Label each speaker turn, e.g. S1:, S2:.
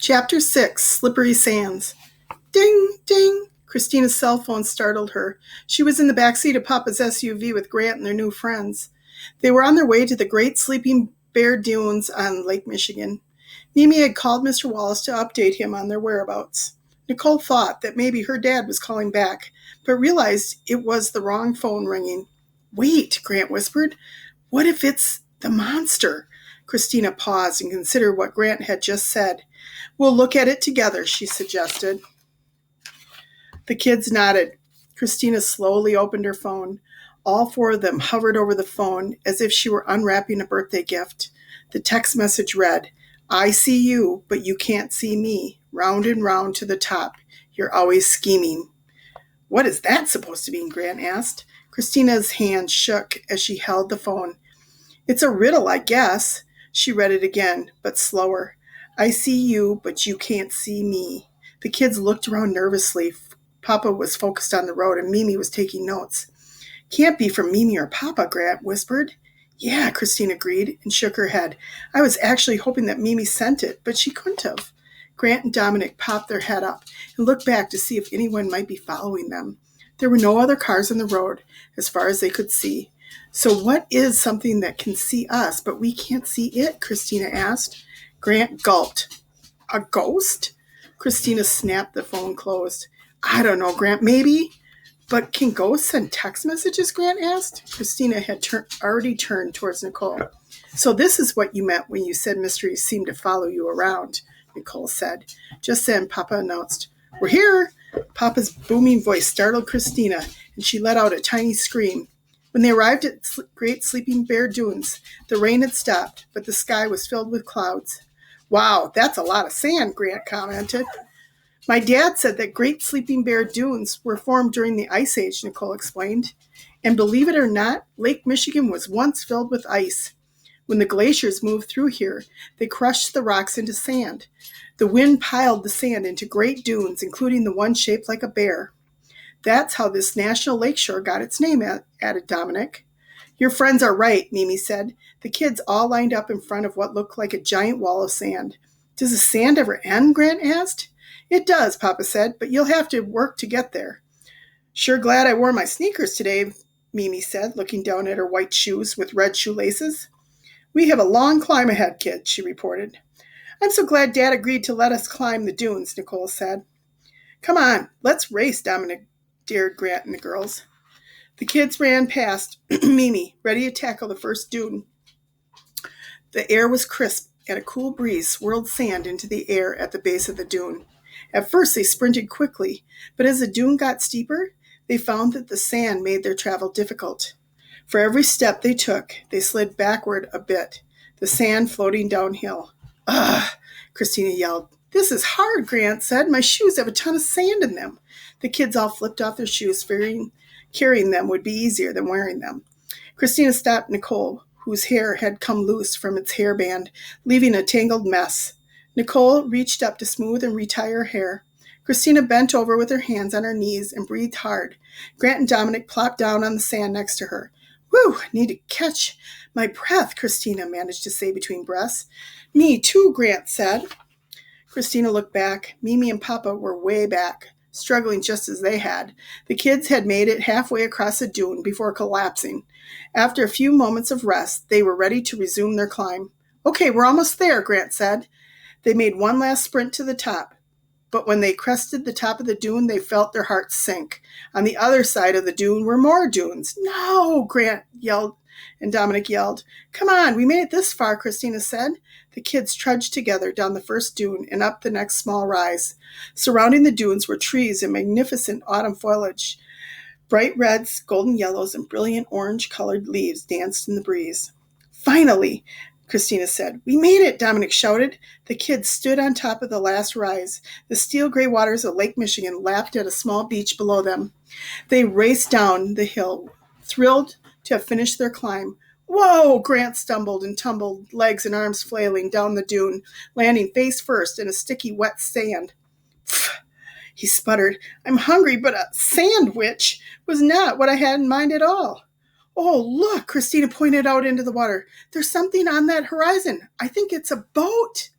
S1: Chapter 6 Slippery Sands. Ding, ding. Christina's cell phone startled her. She was in the back seat of Papa's SUV with Grant and their new friends. They were on their way to the Great Sleeping Bear Dunes on Lake Michigan. Mimi had called Mr. Wallace to update him on their whereabouts. Nicole thought that maybe her dad was calling back, but realized it was the wrong phone ringing. Wait, Grant whispered. What if it's the monster? Christina paused and considered what Grant had just said. We'll look at it together, she suggested. The kids nodded. Christina slowly opened her phone. All four of them hovered over the phone as if she were unwrapping a birthday gift. The text message read, I see you, but you can't see me. Round and round to the top. You're always scheming. What is that supposed to mean? Grant asked. Christina's hand shook as she held the phone. It's a riddle, I guess. She read it again, but slower. I see you, but you can't see me. The kids looked around nervously. Papa was focused on the road, and Mimi was taking notes. Can't be from Mimi or Papa, Grant whispered. Yeah, Christine agreed and shook her head. I was actually hoping that Mimi sent it, but she couldn't have. Grant and Dominic popped their head up and looked back to see if anyone might be following them. There were no other cars on the road, as far as they could see. So what is something that can see us, but we can't see it? Christina asked. Grant gulped. A ghost? Christina snapped the phone closed. I don't know, Grant, maybe. But can ghosts send text messages? Grant asked. Christina had already turned towards Nicole. So this is what you meant when you said mysteries seem to follow you around, Nicole said. Just then, Papa announced, We're here. Papa's booming voice startled Christina, and she let out a tiny scream. When they arrived at Great Sleeping Bear Dunes, the rain had stopped, but the sky was filled with clouds. Wow, that's a lot of sand, Grant commented. My dad said that Great Sleeping Bear Dunes were formed during the Ice Age, Nicole explained. And believe it or not, Lake Michigan was once filled with ice. When the glaciers moved through here, they crushed the rocks into sand. The wind piled the sand into great dunes, including the one shaped like a bear. That's how this national lakeshore got its name, added Dominic. Your friends are right, Mimi said. The kids all lined up in front of what looked like a giant wall of sand. Does the sand ever end? Grant asked. It does, Papa said, but you'll have to work to get there. Sure glad I wore my sneakers today, Mimi said, looking down at her white shoes with red shoelaces. We have a long climb ahead, kid, she reported. I'm so glad Dad agreed to let us climb the dunes, Nicole said. Come on, let's race, Dominic dared Grant and the girls. The kids ran past Mimi, ready to tackle the first dune. The air was crisp, and a cool breeze swirled sand into the air at the base of the dune. At first, they sprinted quickly, but as the dune got steeper, they found that the sand made their travel difficult. For every step they took, they slid backward a bit, the sand floating downhill. Ugh, Christina yelled. This is hard, Grant said. My shoes have a ton of sand in them. The kids all flipped off their shoes, fearing carrying them would be easier than wearing them. Christina stopped Nicole, whose hair had come loose from its hairband, leaving a tangled mess. Nicole reached up to smooth and retie her hair. Christina bent over with her hands on her knees and breathed hard. Grant and Dominic plopped down on the sand next to her. Whew, need to catch my breath, Christina managed to say between breaths. Me too, Grant said. Christina looked back. Mimi and Papa were way back, struggling just as they had. The kids had made it halfway across the dune before collapsing. After a few moments of rest, they were ready to resume their climb. Okay, we're almost there, Grant said. They made one last sprint to the top. But when they crested the top of the dune, they felt their hearts sink. On the other side of the dune were more dunes. No, Grant yelled, and Dominic yelled. Come on, we made it this far, Christina said. The kids trudged together down the first dune and up the next small rise. Surrounding the dunes were trees and magnificent autumn foliage. Bright reds, golden yellows, and brilliant orange-colored leaves danced in the breeze. Finally, Christina said. We made it, Dominic shouted. The kids stood on top of the last rise. The steel-gray waters of Lake Michigan lapped at a small beach below them. They raced down the hill, thrilled to have finished their climb. Whoa! Grant stumbled and tumbled, legs and arms flailing down the dune, landing face first in a sticky, wet sand. Pfft, he sputtered. I'm hungry, but a sandwich was not what I had in mind at all. Oh, look, Christina pointed out into the water. There's something on that horizon. I think it's a boat.